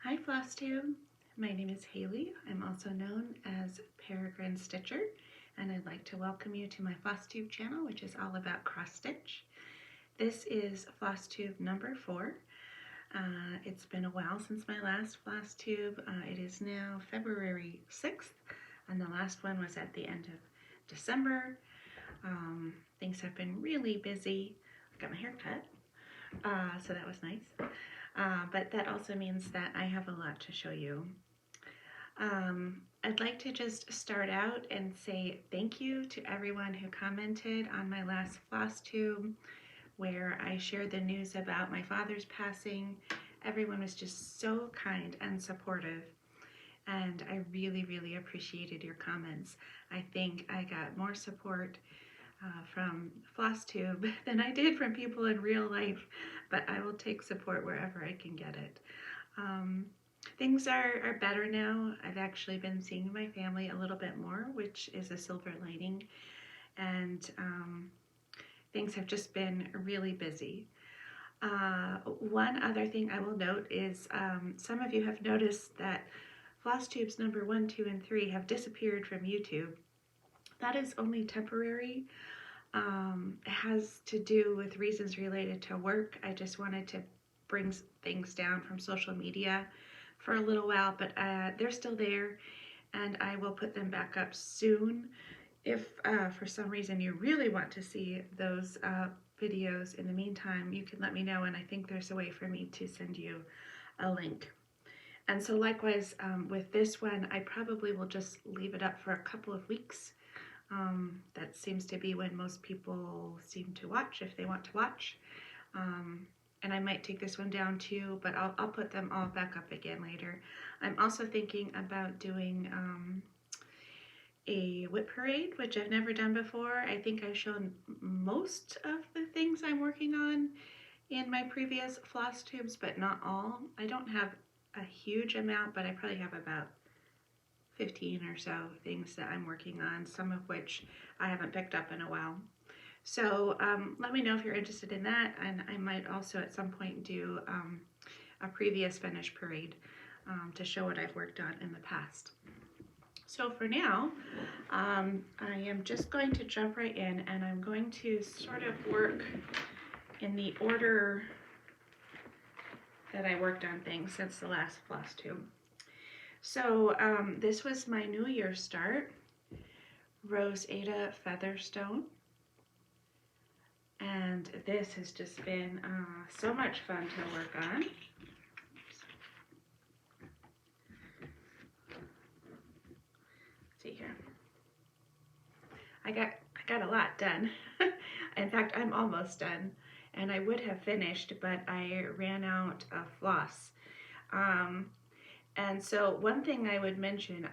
Hi Flosstube, my name is Haley. I'm also known as Peregrine Stitcher, and I'd like to welcome you to my Flosstube channel, which is all about cross stitch. This is Flosstube number 4. It's been a while since my last Flosstube. It is now February 6th, and the last one was at the end of December. Things have been really busy. I got my hair cut, so that was nice. But that also means that I have a lot to show you. I'd like to just start out and say thank you to everyone who commented on my last Flosstube where I shared the news about my father's passing. Everyone was just so kind and supportive, and I really appreciated your comments. I think I got more support from Flosstube than I did from people in real life, but I will take support wherever I can get it. Things are better now. I've actually been seeing my family a little bit more, which is a silver lining, and things have just been really busy. One other thing I will note is some of you have noticed that Flosstubes number 1, 2, and 3 have disappeared from YouTube. That is only temporary. It has to do with reasons related to work. I just wanted to bring things down from social media for a little while, but they're still there, and I will put them back up soon. If for some reason you really want to see those videos in the meantime, you can let me know, and I think there's a way for me to send you a link. And so likewise with this one, I probably will just leave it up for a couple of weeks. That seems to be when most people seem to watch, if they want to watch. And I might take this one down too, but I'll put them all back up again later. I'm also thinking about doing a whip parade, which I've never done before. I think I've shown most of the things I'm working on in my previous Flosstubes, but not all. I don't have a huge amount, but I probably have about 15 or so things that I'm working on, some of which I haven't picked up in a while. So let me know if you're interested in that, and I might also at some point do a previous finished parade to show what I've worked on in the past. So for now, I am just going to jump right in, and I'm going to sort of work in the order that I worked on things since the last Flosstube. So this was my New Year start, Rosetta Featherstone, and this has just been so much fun to work on. Let's see here. I got a lot done. In fact, I'm almost done, and I would have finished, but I ran out of floss. And so one thing I would mention,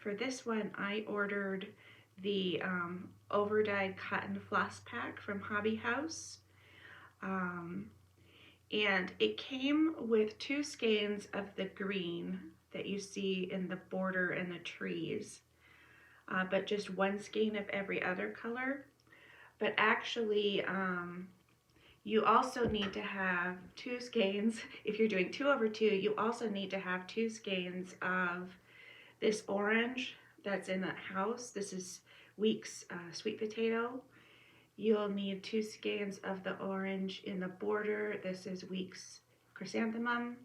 for this one, I ordered the over-dyed cotton floss pack from Hobby House. And it came with 2 skeins of the green that you see in the border and the trees, but just 1 skein of every other color. But actually, you also need to have 2 skeins. If you're doing 2 over 2, you also need to have 2 skeins of this orange that's in the house. This is Week's sweet potato. You'll need 2 skeins of the orange in the border. This is Week's chrysanthemum.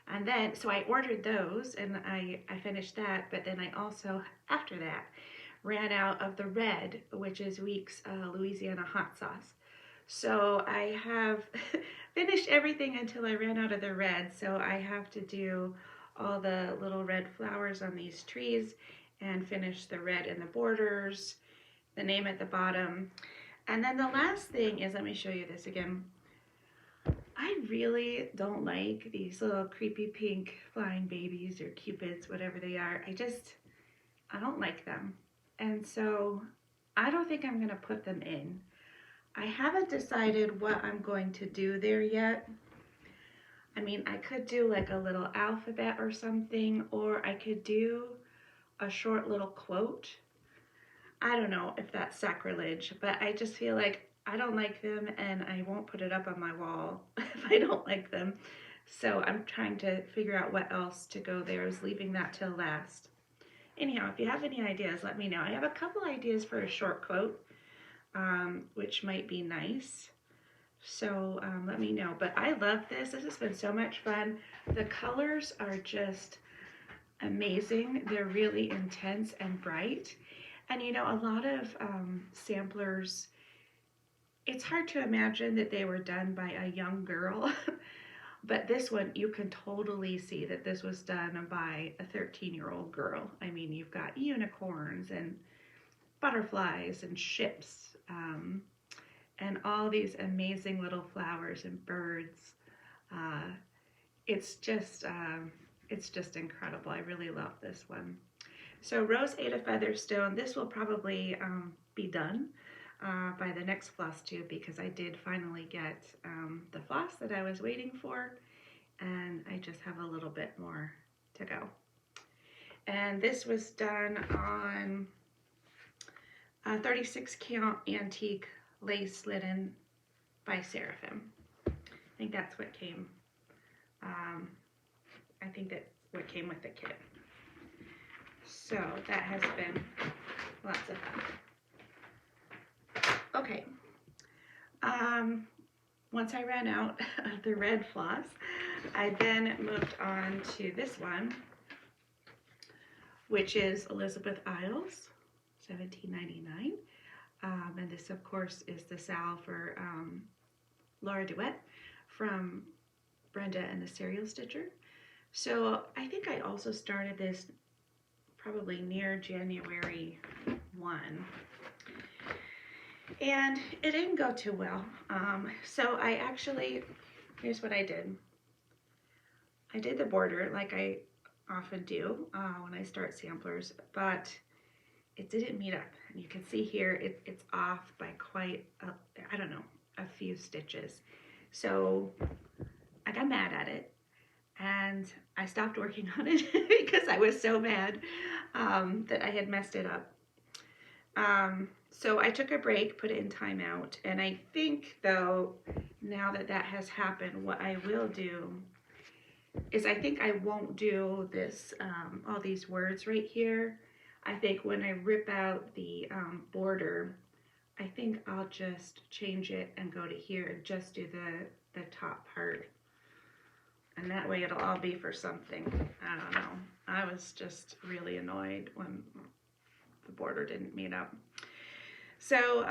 And then, so I ordered those, and I finished that, but then I also, after that, ran out of the red, which is Week's Louisiana hot sauce. So I have finished everything until I ran out of the red, so I have to do all the little red flowers on these trees and finish the red in the borders, the name at the bottom. And then the last thing is, let me show you this again. I really don't like these little creepy pink flying babies or cupids, whatever they are. I don't like them. And so I don't think I'm going to put them in. I haven't decided what I'm going to do there yet. I mean, I could do like a little alphabet or something, or I could do a short little quote. I don't know if that's sacrilege, but I just feel like I don't like them, and I won't put it up on my wall if I don't like them. So I'm trying to figure out what else to go there. I was leaving that till last. Anyhow, if you have any ideas, let me know. I have a couple ideas for a short coat, which might be nice. So let me know. But I love this. This has been so much fun. The colors are just amazing. They're really intense and bright. And you know, a lot of samplers, it's hard to imagine that they were done by a young girl. But this one, you can totally see that this was done by a 13-year-old girl. I mean, you've got unicorns and butterflies and ships, and all these amazing little flowers and birds. Uh, it's just incredible. I really love this one. So Rosetta Featherstone, this will probably be done by the next floss tube, because I did finally get the floss that I was waiting for, and I just have a little bit more to go. And this was done on a 36 count antique lace linen by Seraphim. I think that's what came. I think that's what came with the kit. So that has been lots of fun. Okay, once I ran out of the red floss, I then moved on to this one, which is Elizabeth Isles, $17.99. And this, of course, is the salve for Laura Duet from Brenda and the Serial Stitcher. So I think I also started this probably near January 1. And it didn't go too well. So I actually, here's what I did. I did the border like I often do when I start samplers, but it didn't meet up. And you can see here it's off by quite, I don't know, a few stitches. So I got mad at it and I stopped working on it because I was so mad that I had messed it up. So I took a break, put it in timeout, and I think, though, now that that has happened, what I will do is I think I won't do this, all these words right here. I think when I rip out the border, I think I'll just change it and go to here and just do the top part. And that way it'll all be for something. I don't know. I was just really annoyed when the border didn't meet up. So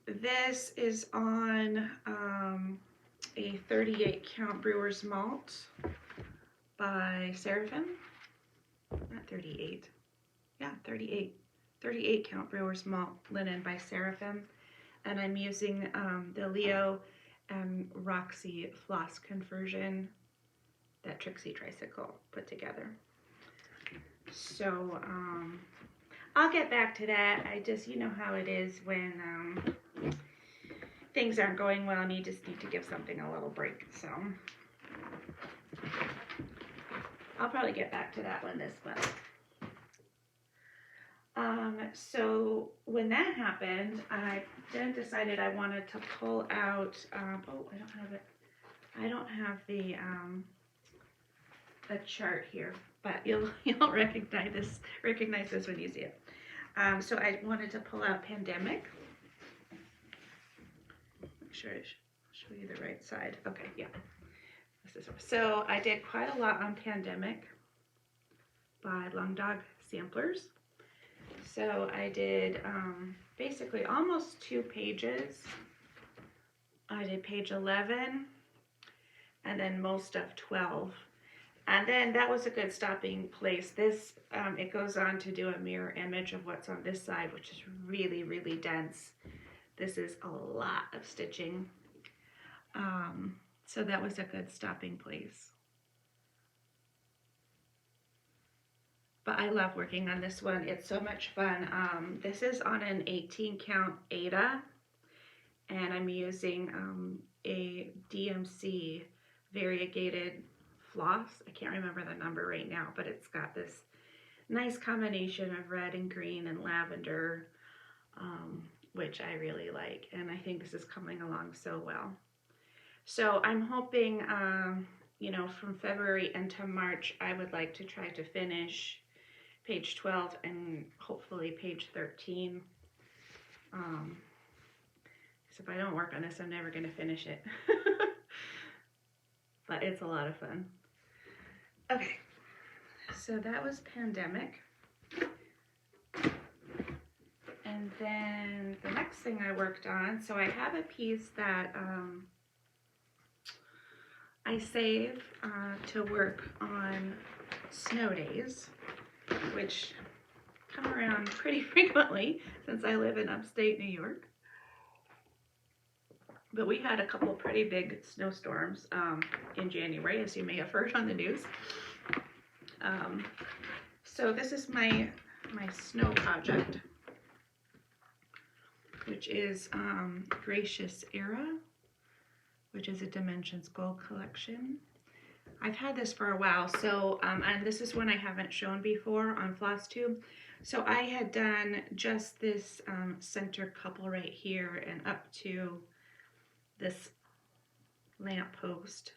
this is on a 38 count brewer's malt by Seraphim. Not 38. Yeah, 38. 38 count brewer's malt linen by Seraphim. And I'm using the Leo and Roxy floss conversion that Trixie Tricycle put together. So I'll get back to that. I just, you know how it is when things aren't going well and you just need to give something a little break. So I'll probably get back to that one this month. So when that happened, I then decided I wanted to pull out, oh, I don't have it. I don't have the chart here, but you'll recognize this when you see it. So I wanted to pull out Pandemic. Make sure I show you the right side. Okay, yeah. So I did quite a lot on Pandemic by Long Dog Samplers. So I did basically almost 2 pages. I did page 11 and then most of 12. And then that was a good stopping place. This, it goes on to do a mirror image of what's on this side, which is really, really dense. This is a lot of stitching. So that was a good stopping place. But I love working on this one. It's so much fun. This is on an 18 count Ada, and I'm using a DMC variegated floss. I can't remember the number right now, but it's got this nice combination of red and green and lavender, which I really like. And I think this is coming along so well. So I'm hoping you know, from February into March, I would like to try to finish page 12 and hopefully page 13. So if I don't work on this, I'm never going to finish it. But it's a lot of fun. Okay, so that was pandemic. And then the next thing I worked on, so I have a piece that I save to work on snow days, which come around pretty frequently since I live in upstate New York. But we had a couple pretty big snowstorms in January, as you may have heard on the news. So this is my snow project, which is Gracious Era, which is a Dimensions Gold collection. I've had this for a while, so and this is one I haven't shown before on Flosstube. So I had done just this center couple right here and up to this lamp post.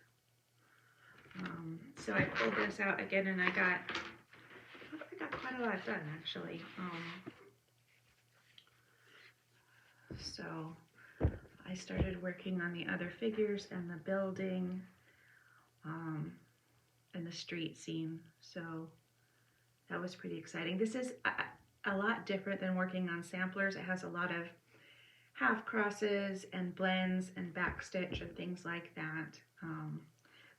So I pulled this out again, and I got quite a lot done actually. So I started working on the other figures and the building and the street scene. So that was pretty exciting. This is a lot different than working on samplers. It has a lot of half crosses and blends and backstitch and things like that.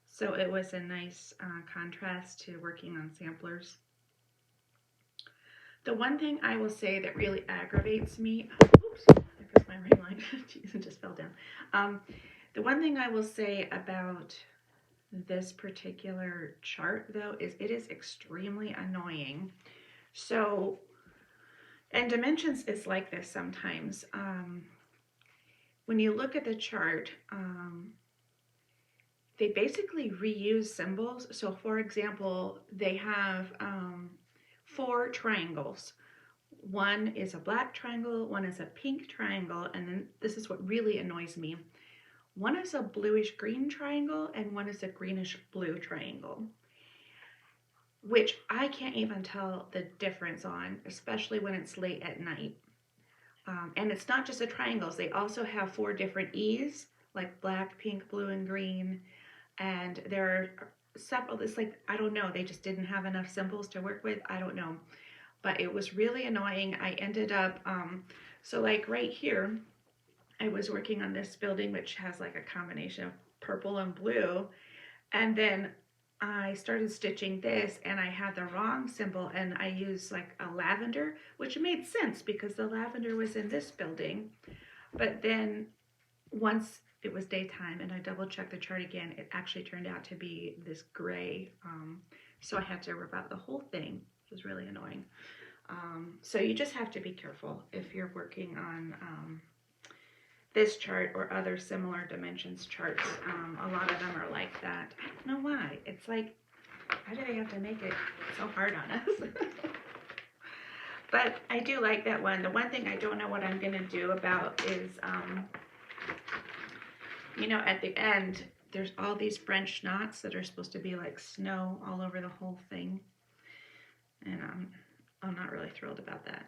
So it was a nice contrast to working on samplers. The one thing I will say that really aggravates me, oops, there goes my ring light. Jeez, it just fell down. The one thing I will say about this particular chart though is it is extremely annoying. So, and Dimensions is like this sometimes. When you look at the chart, they basically reuse symbols. So for example, they have 4 triangles. One is a black triangle, one is a pink triangle, and then this is what really annoys me. One is a bluish green triangle and one is a greenish blue triangle, which I can't even tell the difference on, especially when it's late at night. And it's not just the triangles, they also have 4 different E's, like black, pink, blue, and green. And there are several, it's like, I don't know, they just didn't have enough symbols to work with, I don't know. But it was really annoying. I ended up, so like right here, I was working on this building, which has like a combination of purple and blue. And then I started stitching this and I had the wrong symbol and I used like a lavender, which made sense because the lavender was in this building. But then once it was daytime and I double checked the chart again, it actually turned out to be this gray. So I had to rip out the whole thing. It was really annoying. So you just have to be careful if you're working on this chart or other similar dimensions charts. A lot of them are like that. I don't know why. It's like, why do they have to make it so hard on us? But I do like that one. The one thing I don't know what I'm going to do about is, you know, at the end, there's all these French knots that are supposed to be like snow all over the whole thing. And I'm not really thrilled about that.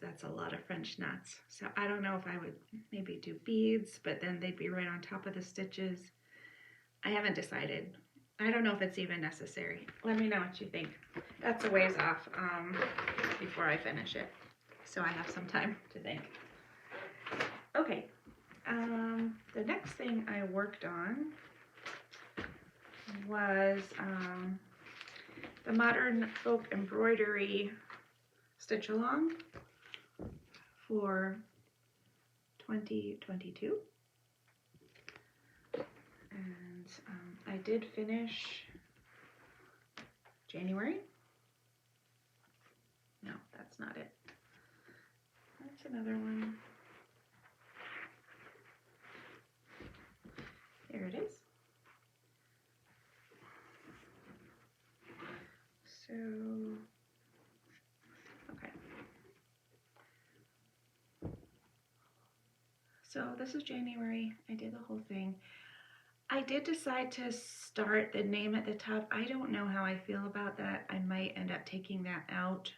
That's a lot of French knots. So I don't know if I would maybe do beads, but then they'd be right on top of the stitches. I haven't decided. I don't know if it's even necessary. Let me know what you think. That's a ways off before I finish it. So I have some time to think. Okay. The next thing I worked on was the Modern Folk Embroidery Stitch Along for 2022. And I did finish January. No, that's not it. That's another one. Here it is. So, okay. So this is January. I did the whole thing. I did decide to start the name at the top. I don't know how I feel about that. I might end up taking that out.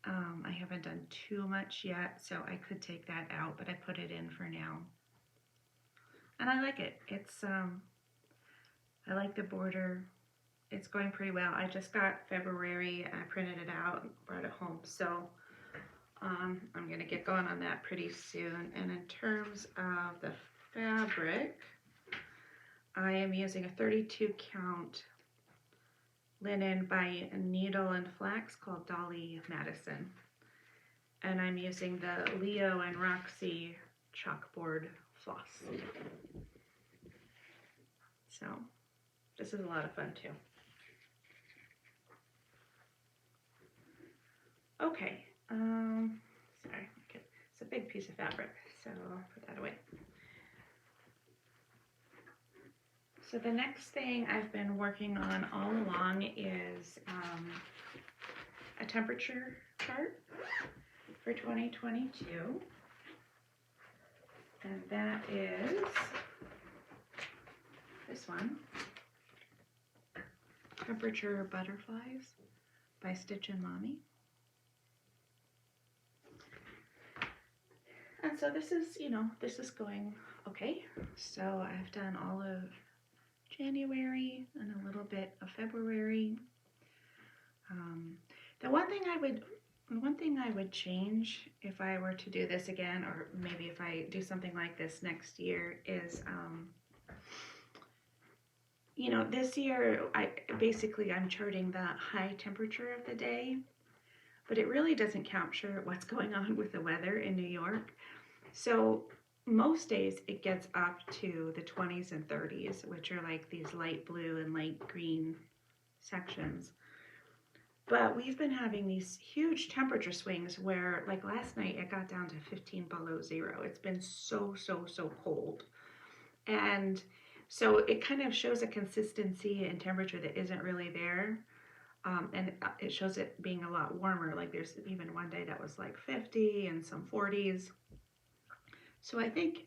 I haven't done too much yet, so I could take that out, but I put it in for now. And I like it. I like the border. It's going pretty well. I just got February. I printed it out and brought it home. So I'm going to get going on that pretty soon. And in terms of the fabric, I am using a 32 count linen by Needle and Flax called Dolly Madison. And I'm using the Leo and Roxy chalkboard floss. So this is a lot of fun too. Okay, sorry, it's a big piece of fabric, so I'll put that away. So the next thing I've been working on all along is a temperature chart for 2022. And that is this one, Temperature Butterflies by Stitch and Mommy. And so this is, this is going okay. So I've done all of January and a little bit of February. The one thing I would change if I were to do this again, or maybe if I do something like this next year, is this year I'm charting the high temperature of the day, but it really doesn't capture what's going on with the weather in New York. So most days it gets up to the 20s and 30s, which are like these light blue and light green sections. But we've been having these huge temperature swings where, like last night, it got down to 15 below zero. It's been so cold. And so it kind of shows a consistency in temperature that isn't really there. And it shows it being a lot warmer. Like there's even one day that was like 50 and some 40s. So I think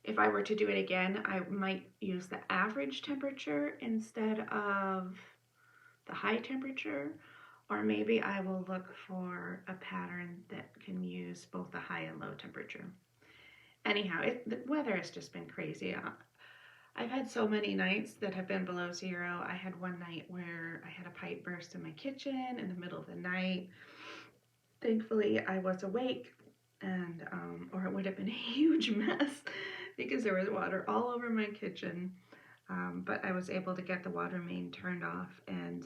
if I were to do it again, I might use the average temperature instead of the high temperature. Or maybe I will look for a pattern that can use both the high and low temperature. Anyhow, the weather has just been crazy. I've had so many nights that have been below zero. I had one night where I had a pipe burst in my kitchen in the middle of the night. Thankfully, I was awake, and or it would have been a huge mess because there was water all over my kitchen. But I was able to get the water main turned off, and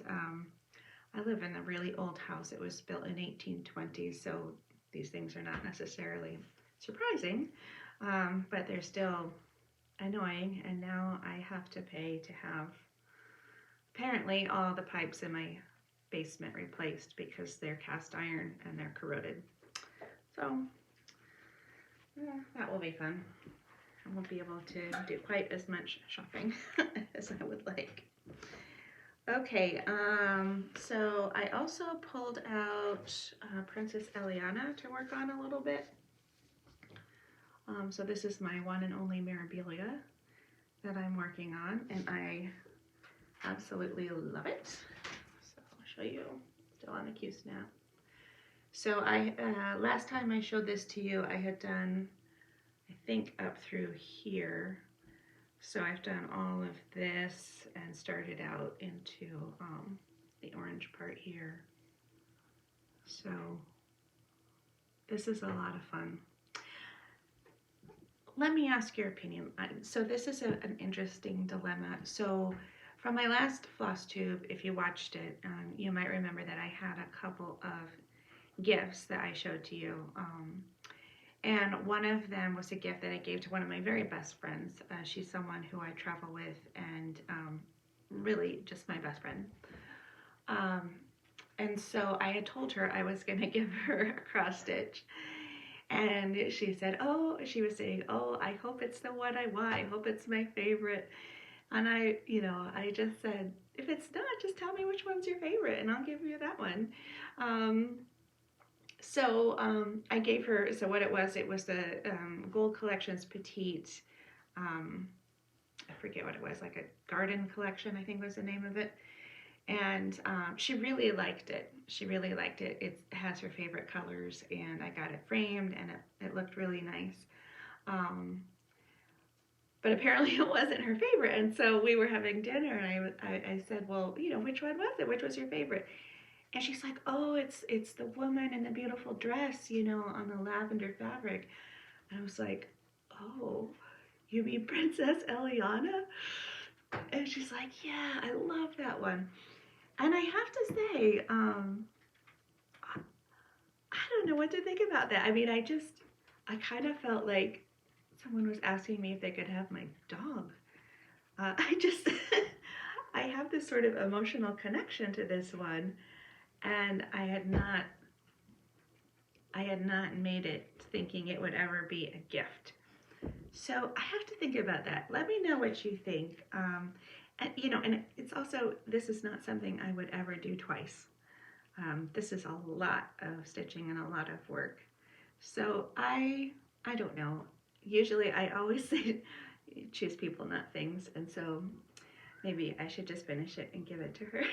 I live in a really old house. It was built in 1820, so these things are not necessarily surprising, but they're still annoying. And now I have to pay to have apparently all the pipes in my basement replaced because they're cast iron and they're corroded. So that will be fun. I won't be able to do quite as much shopping as I would like. Okay, so I also pulled out Princess Eliana to work on a little bit. So this is my one and only Mirabilia that I'm working on, and I absolutely love it. So I'll show you, still on the Q snap. So last time I showed this to you, I had done, I think, up through here. So I've done all of this and started out into the orange part here. So this is a lot of fun. Let me ask your opinion. So this is an interesting dilemma. So from my last Flosstube, if you watched it, you might remember that I had a couple of gifts that I showed to you. And one of them was a gift that I gave to one of my very best friends. She's someone who I travel with, and really just my best friend. And so I had told her I was going to give her a cross stitch. And she said, she was saying, I hope it's the one I want. I hope it's my favorite. And I just said, if it's not, just tell me which one's your favorite and I'll give you that one. So I gave her, so what it was the Gold Collections Petite forget what it was, like a garden collection, I think was the name of it. And she really liked it. She really liked it. It has her favorite colors, and I got it framed, and it looked really nice. Um, but apparently it wasn't her favorite, and so we were having dinner, and I said, well, you know, which one was it? Which was your favorite? And she's like, oh, it's the woman in the beautiful dress, you know, on the lavender fabric. And I was like, oh, you mean Princess Eliana? And she's like, yeah, I love that one. And I have to say, I don't know what to think about that. I mean, I kind of felt like someone was asking me if they could have my dog. I just, I have this sort of emotional connection to this one, and I had not made it thinking it would ever be a gift. So I have to think about that. Let me know what you think. And, you know, and it's also, this is not something I would ever do twice. This is a lot of stitching and a lot of work. So I don't know. Usually I always say choose people, not things. And so maybe I should just finish it and give it to her.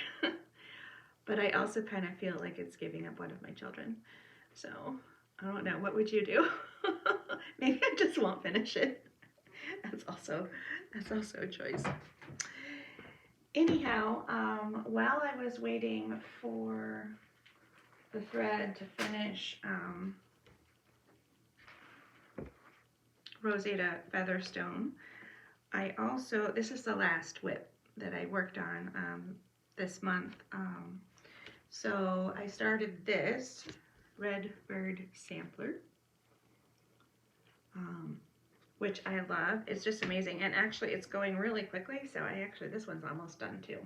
But I also kind of feel like it's giving up one of my children. So I don't know. What would you do? Maybe I just won't finish it. That's also a choice. Anyhow, while I was waiting for the thread to finish Rosetta Featherstone, I also, this is the last whip that I worked on this month. So I started this Red Bird sampler, which I love. It's just amazing, and actually it's going really quickly, so this one's almost done too.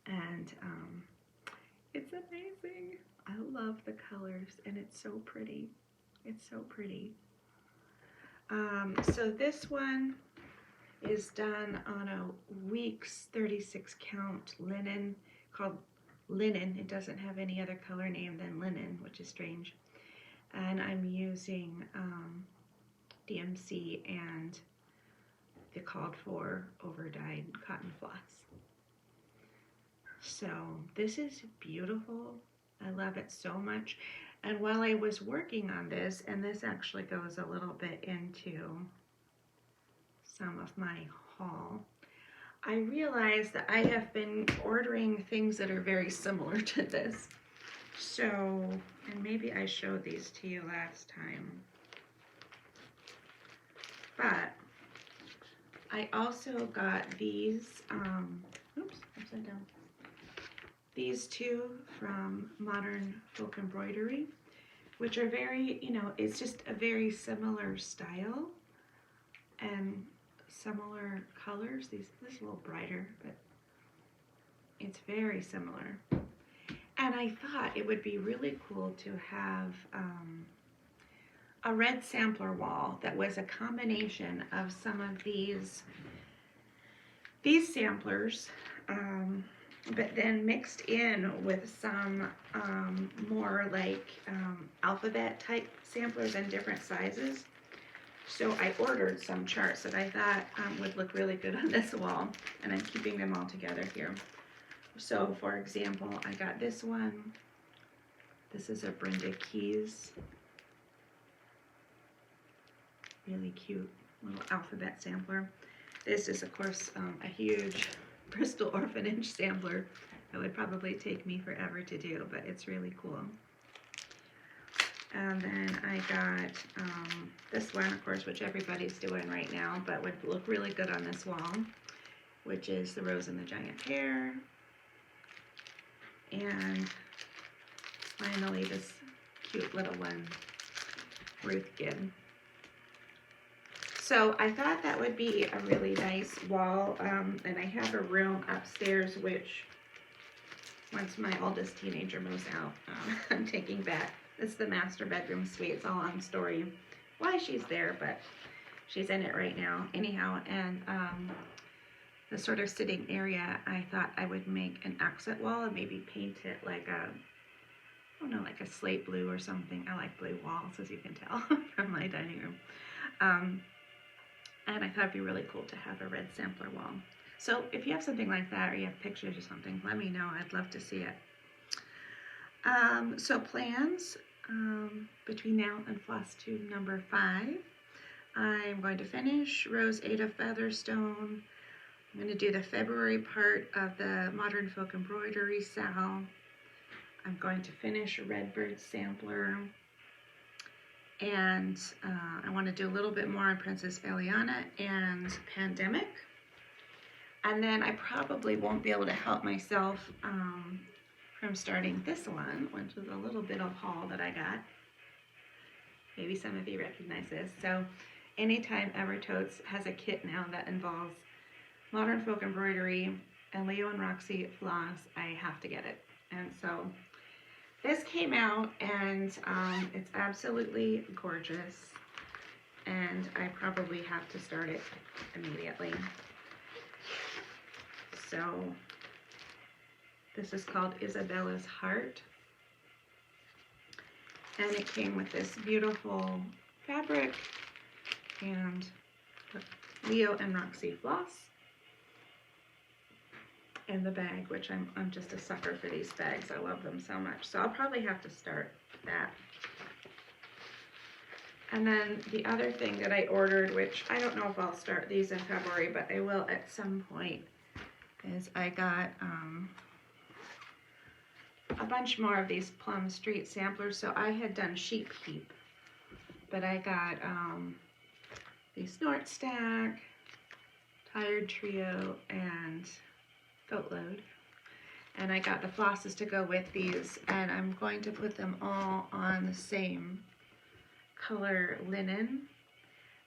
And it's amazing. I love the colors, and it's so pretty. It's so pretty. So this one is done on a week's 36 count linen called Linen. It doesn't have any other color name than linen, which is strange. And I'm using DMC and the called for over-dyed cotton floss. So this is beautiful. I love it so much. And while I was working on this, and this actually goes a little bit into some of my haul, I realized that I have been ordering things that are very similar to this. So, and maybe I showed these to you last time, but I also got these, oops, upside down. These two from Modern Folk Embroidery, which are very, you know, it's just a very similar style and similar colors. This is a little brighter, but it's very similar. And I thought it would be really cool to have a red sampler wall that was a combination of some of these samplers, but then mixed in with some more like alphabet type samplers in different sizes. So I ordered some charts that I thought would look really good on this wall, and I'm keeping them all together here. So for example, I got this one. This is a Brenda Keys. Really cute little alphabet sampler. This is of course a huge Bristol Orphanage sampler. It would probably take me forever to do, but it's really cool. And then I got this one, of course, which everybody's doing right now, but would look really good on this wall, which is the Rose and the Giant Pear. And finally this cute little one, Ruth Gibb. So I thought that would be a really nice wall, and I have a room upstairs which, once my oldest teenager moves out, I'm taking back. It's the master bedroom suite. It's all on story why she's there, but she's in it right now. Anyhow, and the sort of sitting area, I thought I would make an accent wall and maybe paint it like a, I don't know, like a slate blue or something. I like blue walls, as you can tell from my dining room. And I thought it'd be really cool to have a red sampler wall. So if you have something like that, or you have pictures or something, let me know. I'd love to see it. So plans between now and Flosstube number 5. I'm going to finish Rosetta Featherstone. I'm going to do the February part of the Modern Folk Embroidery Sal. I'm going to finish Redbird Sampler. And I want to do a little bit more on Princess Eliana and Pandemic. And then I probably won't be able to help myself from starting this one, which is a little bit of haul that I got. Maybe some of you recognize this. So anytime Evertotes has a kit now that involves Modern Folk Embroidery and Leo and Roxy floss, I have to get it. And so this came out, and it's absolutely gorgeous, and I probably have to start it immediately. So this is called Isabella's Heart, and it came with this beautiful fabric and Leo and Roxy floss in the bag, which I'm just a sucker for these bags. I love them so much. So I'll probably have to start that. And then the other thing that I ordered, which I don't know if I'll start these in February, but I will at some point, is I got a bunch more of these Plum Street samplers. So I had done Sheep Heap, but I got the Snort Stack, Tired Trio, and Goat Load. And I got the flosses to go with these, and I'm going to put them all on the same color linen,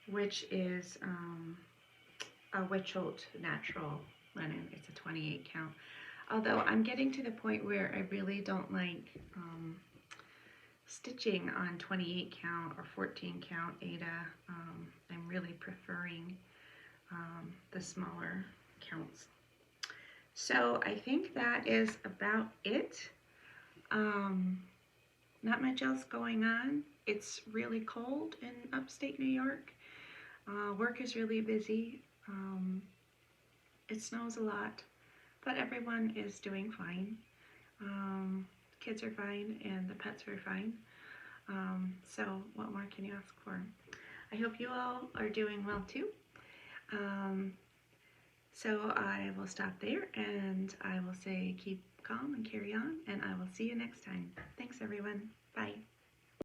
which is a Witcholt natural linen. It's a 28 count. Although I'm getting to the point where I really don't like stitching on 28 count or 14 count Aida. I'm really preferring the smaller counts. So I think that is about it. Not much else going on. It's really cold in upstate New York. Work is really busy. It snows a lot, but everyone is doing fine. Kids are fine and the pets are fine. So what more can you ask for? I hope you all are doing well too. So I will stop there, and I will say keep calm and carry on, and I will see you next time. Thanks everyone. Bye.